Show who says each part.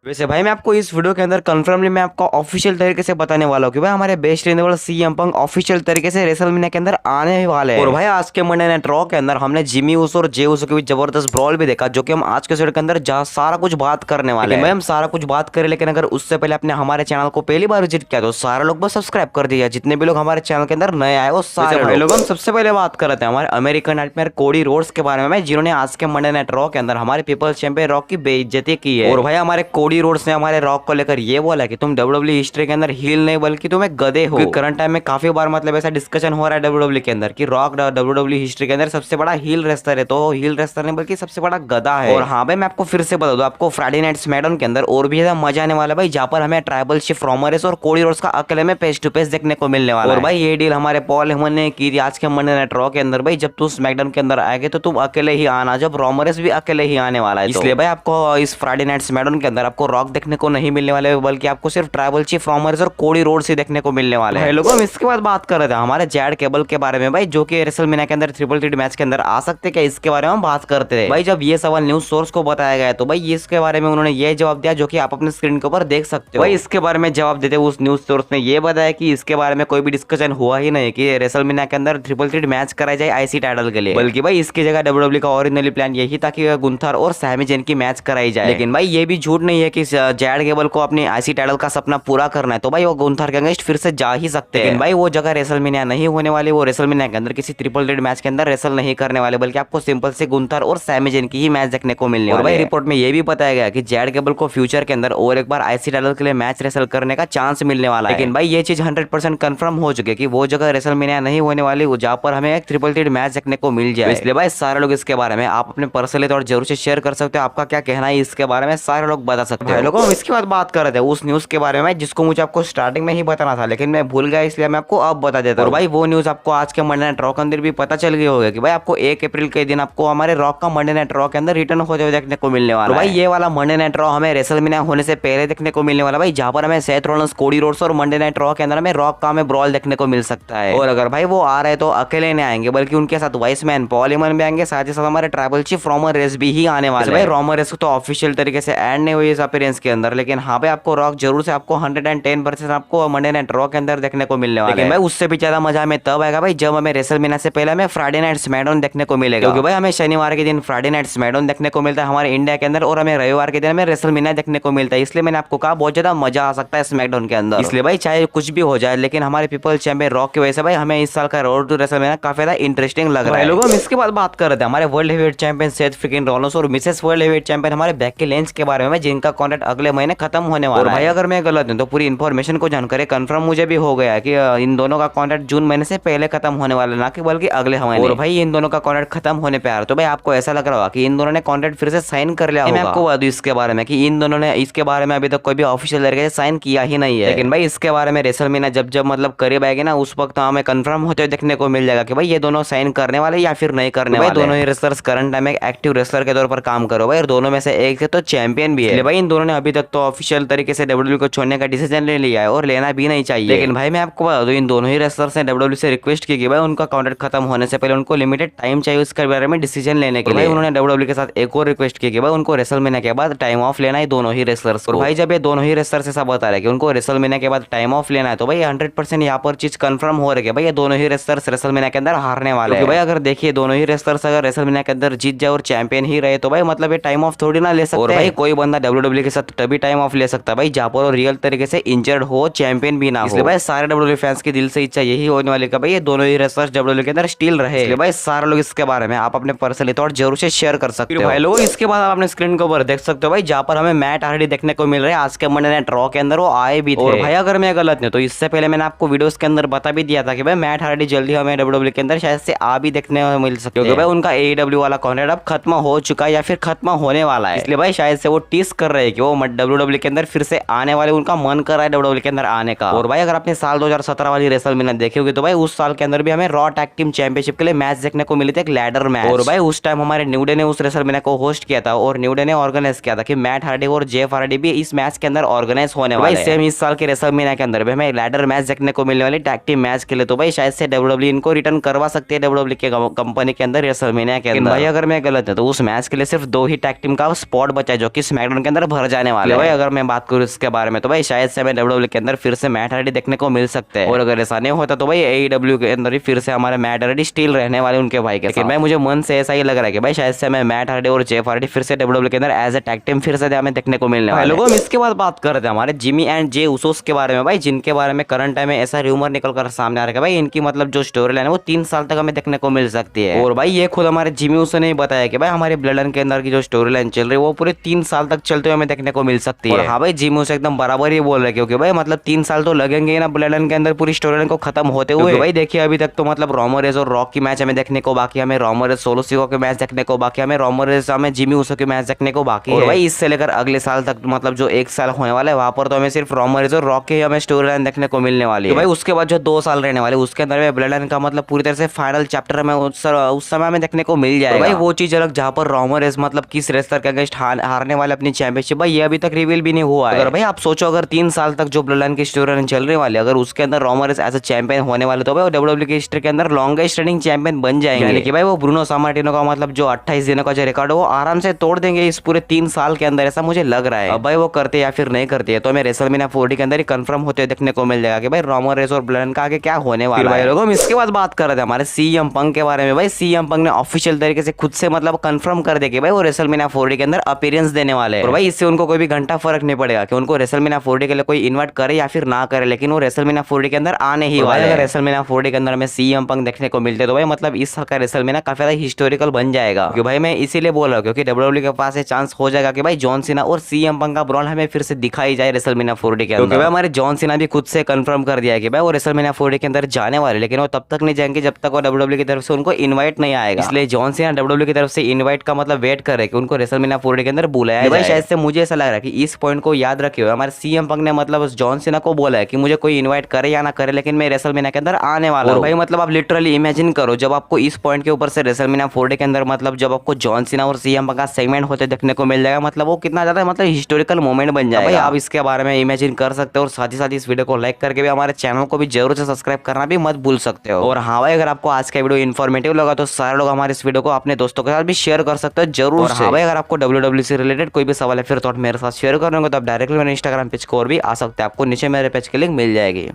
Speaker 1: वैसे भाई मैं आपको इस वीडियो के अंदर कंफर्मली मैं आपको ऑफिशियल तरीके से बताने वाला हूँ कि भाई हमारे बेस्ट रहने वाला सीएम पंक ऑफिशियल तरीके से रेसलमेनिया के अंदर आने ही वाले हैं। और भाई आज के मंडे नाइट रॉ के अंदर हमने जिमी ऊसो और जे ऊसो के बीच जबरदस्त ब्रॉल भी देखा, जो कि हम आज के वीडियो के अंदर सारा कुछ बात करने वाले हैं। भाई हम सारा कुछ बात करें, लेकिन अगर उससे पहले आपने हमारे चैनल को पहली बार विजिट किया तो सारे लोग बस सब्सक्राइब कर दिया। जितने भी लोग हमारे चैनल के अंदर नए आए वो सारे लोग। हम सबसे पहले बात कर रहे थे हमारे अमेरिकन नाइटमेयर कोडी रोड्स के बारे में, जिन्होंने आज के मंडे नाइट रॉ के अंदर हमारे पीपल्स चैंपियन रॉक की बेइज्जती की है। और भाई हमारे कोडी रोड्स ने हमारे रॉक को लेकर ये बोला कि तुम डब्ल्यूडब्ल्यू हिस्ट्री के अंदर हील नहीं बल्कि तुम एक गधे हो। करंट टाइम में काफी बार मतलब ऐसा डिस्कशन हो रहा है डब्ल्यूडब्ल्यू के अंदर कि रॉक डब्ल्यूडब्ल्यू हिस्ट्री के अंदर सबसे बड़ा हील रेसलर है, तो हील रेसलर नहीं बल्कि सबसे बड़ा गधा है। और हाँ भाई मैं आपको फिर से बता दूं, आपको फ्राइडे नाइट स्मैकडाउन के अंदर और भी ज्यादा मजा आने वाला है भाई, जहां पर हमें ट्राइबल चीफ रोमन रेंस और कोडी रोड्स का अकेले में फेस टू फेस देखने को मिलने वाला है। और भाई ये डील हमारे पॉल हेमन ने की थी आज के मंडे नाइट रॉ के अंदर, भाई जब तुम स्मैकडाउन के अंदर आएगे तो तुम अकेले ही आना, जब रोमन रेंस भी अकेले ही आने वाला है। इसलिए भाई आपको इस फ्राइडे नाइट स्मैकडाउन के अंदर आपको रॉक देखने को नहीं मिलने वाले, बल्कि आपको सिर्फ ट्राइबल चीफ रोमन रेंस और कोडी रोड्स ही देखने को मिलने वाले हैं। लोगों हम इसके बाद बात कर रहे थे हमारे जैड केबल के बारे में भाई, जो कि रेसलमेनिया के अंदर ट्रिपल थ्रेट मैच के अंदर आ सकते, क्या इसके बारे में हम बात करते थे। भाई जब ये सवाल न्यूज सोर्स को बताया गया तो भाई इसके बारे में उन्होंने ये जवाब दिया, जो कि आप अपने स्क्रीन के ऊपर देख सकते हो। भाई इसके बारे में जवाब देते उस न्यूज सोर्स ने ये बताया कि इसके बारे में कोई भी डिस्कशन हुआ ही नहीं कि रेसलमेनिया के अंदर ट्रिपल थ्रेट मैच कराई जाए आईसी टाइटल के लिए, बल्कि भाई इसकी जगह डब्ल्यूडब्ल्यू का ओरिजिनली प्लान यही था कि गुंथर और सैमी ज़ेन की मैच कराई जाए। लेकिन भाई ये भी झूठ नहीं है कि जैड केबल को अपनी आईसी टाइटल का सपना पूरा करना है, तो भाई वो गुंथर के अगेंस्ट फिर से जा ही सकते हैं। भाई वो जगह रेसलमेनिया नहीं होने वाली, वो रेसलमेनिया के अंदर किसी ट्रिपल थ्रेट मैच के अंदर रेसल नहीं करने वाले, बल्कि आपको सिंपल से गुंथर और सैमी ज़ेन की ही मैच देखने को मिलने वाली है। भाई रिपोर्ट में ये भी बताया गया कि जैड केबल को फ्यूचर के अंदर और एक बार आईसी टाइटल के लिए मैच रेसल करने का चांस मिलने वाला है। लेकिन भाई ये चीज 100% कंफर्म हो चुकी है कि वो जगह रेसलमेनिया नहीं होने वाली, जहां पर हमें एक ट्रिपल थ्रेट मैच देखने को मिल जाए। इसलिए भाई सारे लोग इसके बारे में आप अपने पर्सनली तौर जरूर से शेयर कर सकते हो, आपका क्या कहना है इसके बारे में सारे लोग बता सकते हैं। लोगों इसके बाद बात कर रहे थे उस न्यूज के बारे में जिसको मुझे आपको स्टार्टिंग में ही बताना था, लेकिन मैं भूल गया, इसलिए मैं आपको अब बता देता हूँ। भाई वो न्यूज आपको आज के मंडे नाइट रॉ के अंदर भी पता चल गई होगी कि भाई आपको 1 अप्रैल के दिन आपको हमारे रॉक का मंडे नाइट रॉ के अंदर रिटर्न होते हुए देखने को मिलने वाला है। भाई ये वाला मंडे नाइट रॉ हमें रेसलमेनिया होने से पहले देखने को मिलने वाला भाई, जहां पर हमें सेथ रॉलिंस कोडी रोड्स और मंडे नाइट रॉ के अंदर हमें रॉक का हमें ब्रॉल देखने को मिल सकता है। और अगर भाई वो आ रहे तो अकेले नहीं आएंगे, बल्कि उनके साथ वाइस मैन पॉल हेमन भी आएंगे, साथ ही साथ हमारे ट्राइबल चीफ रोमन रेंस भी ही आने वाले हैं। भाई रोमन रेंस तो ऑफिशियल तरीके से एंड नहीं हुई इस अपीयरेंस के अंदर, लेकिन हाँ भाई आपको रॉक जरूर से आपको 110% आपको मंडे नाइट रॉ के अंदर देखने को मिलने वाला है। लेकिन भाई उससे भी ज्यादा मजा हमें तब आएगा भाई जब हमें रेसलमेनिया से पहले हमें फ्राइडे नाइट स्मैकडाउन देखने को मिलेगा, क्योंकि भाई हमें शनिवार के दिन फ्राइडे नाइट स्मैकडाउन देखने को मिलता है हमारे इंडिया के अंदर, और हमें रविवार के दिन हमें रेसलमेनिया देखने को मिलता है। इसलिए मैंने आपको कहा बहुत ज्यादा मजा आ सकता है स्मैकडाउन के अंदर। इसलिए भाई चाहे कुछ भी हो जाए, लेकिन हमारे पीपल चैंपियन रॉक की वजह से भाई हमें इस साल का रोड टू रेसलमेनिया काफी ज्यादा इंटरेस्टिंग लग रहा है। लोगों हम इसके बाद बात कर रहे थे हमारे world heavyweight champion Seth freaking Rollins और मिसेस वर्ल्ड हेवीवेट चैंपियन हमारे बेकी लिंच के बारे में, जिनका कॉन्ट्रैक्ट अगले महीने खत्म होने वाला है। भाई अगर मैं गलत हूं तो पूरी इन्फॉर्मेशन को जानकर कंफर्म मुझे भी हो गया कि इन दोनों का कॉन्ट्रैक्ट जून महीने से पहले खत्म होने वाला, ना कि बल्कि अगले महीने। और भाई इन दोनों का कॉन्ट्रैक्ट खत्म होने पे आ रहा, तो भाई आपको ऐसा लग रहा होगा कि इन दोनों ने कॉन्ट्रैक्ट फिर से साइन कर लिया होगा। मैं आपको बता दूं इसके बारे में कि इन दोनों ने इसके बारे में अभी तक कोई भी ऑफिशियल तरीके से साइन किया ही नहीं है। लेकिन भाई इसके बारे में रेसलमेनिया जब जब मतलब करीब आएगी ना, उस वक्त हमें कंफर्म होते हुए देखने को मिल जाएगा कि भाई ये दोनों साइन करने वाले या फिर नहीं करने वाले। दोनों ही रेसलर्स करंट टाइम में एक्टिव रेसलर के तौर पर काम करो भाई, और दोनों में से एक से तो चैंपियन भी है। भाई इन दोनों ने अभी तक तो ऑफिशियल तरीके से डब्ल्यूडब्ल्यू को छोड़ने का डिसीजन ले लिया है, और लेना भी नहीं चाहिए। लेकिन भाई मैं आपको बता दूं इन दोनों ही रेसलर्स ने डब्ल्यूडब्ल्यू से रिक्वेस्ट की कि भाई उनका कॉन्ट्रैक्ट खत्म होने से पहले उनको लिमिटेड टाइम चाहिए उसके बारे में डिसीजन लेने के लिए। उन्होंने डब्ल्यूडब्ल्यू के साथ एक और रिक्वेस्ट की कि भाई उनको रेसलमेनिया के बाद टाइम ऑफ लेना है दोनों ही रेसलर्स को। भाई जब ये दोनों ही रेसलर्स ऐसा बता रहे कि उनको रेसलमेनिया के बाद टाइम ऑफ लेना है, तो भाई 100% यहाँ पर चीज कंफर्म हो रही है भाई ये दोनों ही रेसलर्स रेसलमेनिया के अंदर हारने वाले हैं। भाई अगर देखिए दोनों ही रेसलर्स अगर रेसलमेनिया के अंदर जीत जाए और चैंपियन ही रहे, तो भाई मतलब ये टाइम ऑफ थोड़ी ना ले सकते। और भाई कोई बंदा डब्ल्यूडब्ल्यू के साथ तभी टाइम ऑफ ले सकता है भाई जहाँ पर रियल तरीके से इंजर्ड हो, चैंपियन भी ना हो। इसलिए भाई सारे डब्ल्यूडब्ल्यू फैंस की दिल से इच्छा यही होने वाली है भाई ये दोनों ही रेसलर्स डब्ल्यूडब्ल्यू के अंदर स्टिल रहे। इसलिए भाई सारे लोग इसके बारे में आप अपने पर्सनली थॉट जरूर से शेयर कर सकते हो भाई लोग। इसके बाद आप अपने स्क्रीन के ऊपर देख सकते हो भाई जहाँ पर हमें मैट हार्डी देखने को मिल रहा है आज के मंडे नाइट रॉ के अंदर, वो आए भी थे। और भाई अगर मैं गलत नहीं तो इससे पहले मैंने आपको वीडियोस के अंदर बता भी दिया था कि भाई मैट हार्डी जल्दी हमें डब्ल्यूडब्ल्यू के अंदर शायद से आ भी देखने को मिल सकते हो, क्योंकि भाई उनका एईडब्ल्यू वाला कॉन्ट्रैक्ट अब खत्म हो चुका है या फिर खत्म होने वाला है। इसलिए भाई शायद से वो टीस कर रहे हैं कि वो डब्ल्यूडब्ल्यू के अंदर फिर से आने वाले, उनका मन कर रहा है डब्ल्यूडब्ल्यू के अंदर आने का। और भाई अगर आपने साल 2017 वाली रेसलमेनिया देखी होगी तो भाई उस साल के अंदर भी हमें रॉ टैग टीम चैंपियनशिप के लिए मैच देखने को मिली थी, एक लैडर मैच। और भाई उस टाइम हमारे न्यू डे ने उस रेसलमेनिया को होस्ट किया था, और न्यू डे ने ऑर्गेनाइज किया था कि मैट हार्डी और जेफ हार्डी भी इस मैच के अंदर ऑर्गेनाइज होने वाले हैं। सेम इस साल के रेसलमेनिया के अंदर भी हमें लैडर मैच देखने को मिलने वाली टैग टीम मैच के लिए, तो भाई शायद से डब्ल्यूडब्ल्यू इनको रिटर्न करवा सकती है डब्ल्यूडब्ल्यू के कंपनी के अंदर रेसलमेनिया के अंदर। भाई अगर मैं गलत है तो उस मैच के लिए सिर्फ 2 ही टैग टीम का स्पॉट बचा है, जो कि स्मैकडाउन के अंदर भर जाने वाले भाई। अगर मैं बात करूँ इसके बारे में तो भाई शायद से हमें डब्ल्यूडब्ल्यू के अंदर फिर से मैट हार्डी देखने को मिल सकते हैं, और अगर ऐसा नहीं होता तो भाई AEW के अंदर ही फिर से हमारे मैट हार्डी स्टील रहने वाले उनके भाई के। लेकिन भाई मुझे मन से ऐसा ही लग रहा है कि भाई शायद से हमें मैट हार्डी और जेफ हार्डी फिर से डब्ल्यूडब्ल्यू के अंदर एज ए टैग टीम फिर से हमें देखने को मिलने वाला है। लोगों, हम इसके बाद बात करते हैं हमारे जिमी एंड जे उसोस के बारे में भाई, जिनके बारे में करंट टाइम में ऐसा रूमर निकल कर सामने आ रहा है भाई इनकी मतलब जो स्टोरी लाइन है वो 3 साल तक हमें देखने को मिल सकती है। और भाई ये खुद हमारे जिमी उसो ने बताया कि भाई हमारे ब्लड लाइन के अंदर की जो स्टोरी लाइन चल रही है वो पूरे 3 साल तक चलते हुए हमें देखने को मिल सकती है। और हाँ भाई जिमी उसो एकदम बराबर ही बोल रहे हैं, क्योंकि भाई मतलब 3 साल तो लगेंगे ना ब्लड लाइन के अंदर पूरी स्टोरी लाइन को खत्म होते हुए। भाई देखिए अभी तक तो मतलब रोमरेज और रॉक की मैच हमें देखने को बाकी, हमें रोमरेज सोलो सिको के मैच देखने को बाकी, हमें रोमरेज हमें जिमी उसो के मैच देखने को बाकी है। भाई इससे लेकर अगले साल तक मतलब जो 1 साल होने वाला है वहां पर तो हमें सिर्फ रोमरेज और रॉक के ही हमें स्टोरी लाइन देखने को मिलने वाली है। भाई उसके बाद जो 2 साल रहने वाले उसके अंदर ब्लड लाइन का मतलब पूरी तरह से फाइनल चैप्टर हमें उस समय हमें देखने को मिल जाएगा। भाई वो चीज अलग जहां पर रोमरेज मतलब किस रेसलर के अगेंस्ट हारने वाले अपनी चैंपियनशिप, भाई ये अभी तक रिवील भी नहीं हुआ है। अगर भाई आप सोचो अगर 3 साल तक जो ब्लड लाइन की स्टोरी लाइन चल रही वाली अगर उसके अंदर रोमरेज एज अ चैंपियन होने वाले तो भाई डब्ल्यूडब्ल्यू की हिस्ट्री के अंदर लॉन्गेस्ट रनिंग चैंपियन बन जाएंगे। यानी कि भाई वो ब्रूनो सामार्टिनो का मतलब जो 28 दिनों का जो रिकॉर्ड है वो आराम से तोड़ देंगे इस पूरे 3 साल के अंदर, ऐसा मुझे लग रहा है। अब भाई वो करते या फिर नहीं करते तो हमें रेसलमेनिया 40 के अंदर ही कंफर्म होते देखने को मिल जाएगा कि भाई रोमरेज और ब्लड लाइन का आगे क्या होने वाला है। लोगों, हम इसके बाद बात कर रहे थे हमारे सीएम पंक के बारे में। भाई सीएम पंक ने ऑफिशियल तरीके से खुद से मतलब कंफर्म कर दिया कि भाई वो रेसलमेनिया 40 के अंदर अपीयरेंस देने वाले हैं। और भाई इससे उनको कोई भी घंटा फर्क नहीं पड़ेगा कि उनको रेसलमेनिया 40 के लिए कोई इन्वाइट करे या फिर ना करे, लेकिन वो रेसलमेनिया 40 के अंदर आने ही वाले हैं। अगर रेसलमेनिया 40 के अंदर हमें सीएम पंक देखने को मिलते तो भाई मतलब इस साल का रेसलमेनिया काफी ज्यादा हिस्टोरिकल बन जाएगा। क्योंकि भाई मैं इसीलिए बोल रहा हूँ क्योंकि डब्ल्यूडब्ल्यू के पास ये चांस हो जाएगा कि भाई जॉन सीना और सीएम पंक का ब्रॉल हमें फिर से दिखाई जाए रेसलमेनिया 40 के अंदर। क्योंकि भाई हमारे जॉन सीना भी खुद से कंफर्म कर दिया है कि भाई वो रेसलमेनिया 40 के अंदर जाने वाले, लेकिन वो तब तक नहीं जाएंगे जब तक वो डब्ल्यूडब्ल्यू की तरफ से उनको इनवाइट नहीं आएगा। इसलिए जॉन सीना डब्ल्यूडब्ल्यू की तरफ से इनवाइट का मतलब वेट कर रहे कि उनको रेसलमेनिया 40 के अंदर बुलाया जाए। भाई शायद से मुझे ऐसा लग रहा है कि इस पॉइंट को याद रखे हुए हमारे सीएम पंक ने मतलब जॉन सीना को बोला है कि मुझे कोई इनवाइट करे या ना करे लेकिन मैं रेसलमेनिया के अंदर आने वाला हूं। भाई मतलब आप लिटरली इमेजिन करो जब आपको इस पॉइंट के ऊपर से रेसलमेनिया 40 के अंदर मतलब जब आपको जॉन सीना और सीएम पंक का सेगमेंट होते देखने को मिल जाएगा, मतलब वो कितना ज्यादा मतलब हिस्टोरिकल मोमेंट बन जाएगा। भाई आप इसके बारे में इमेजिन कर सकते हो और साथ ही साथ इस वीडियो को लाइक करके भी हमारे चैनल को भी जरूर से सब्सक्राइब करना भी मत भूल सकते हो। और हाँ भाई अगर आपको आज का वीडियो इन्फॉर्मेटिव लगा तो सारे लोग हमारे इस वीडियो को अपने दोस्तों के साथ भी शेयर कर सकते हो जरूर से। हाँ भाई अगर आपको डब्ल्यूडब्ल्यू से रिलेटेड कोई भी सवाल है फिर तो मेरे साथ शेयर करेंगे तो आप डायरेक्टली मेरे इंस्टाग्राम पेज को और भी आ सकते हैं, आपको नीचे मेरे पेज की लिंक मिल जाएगी।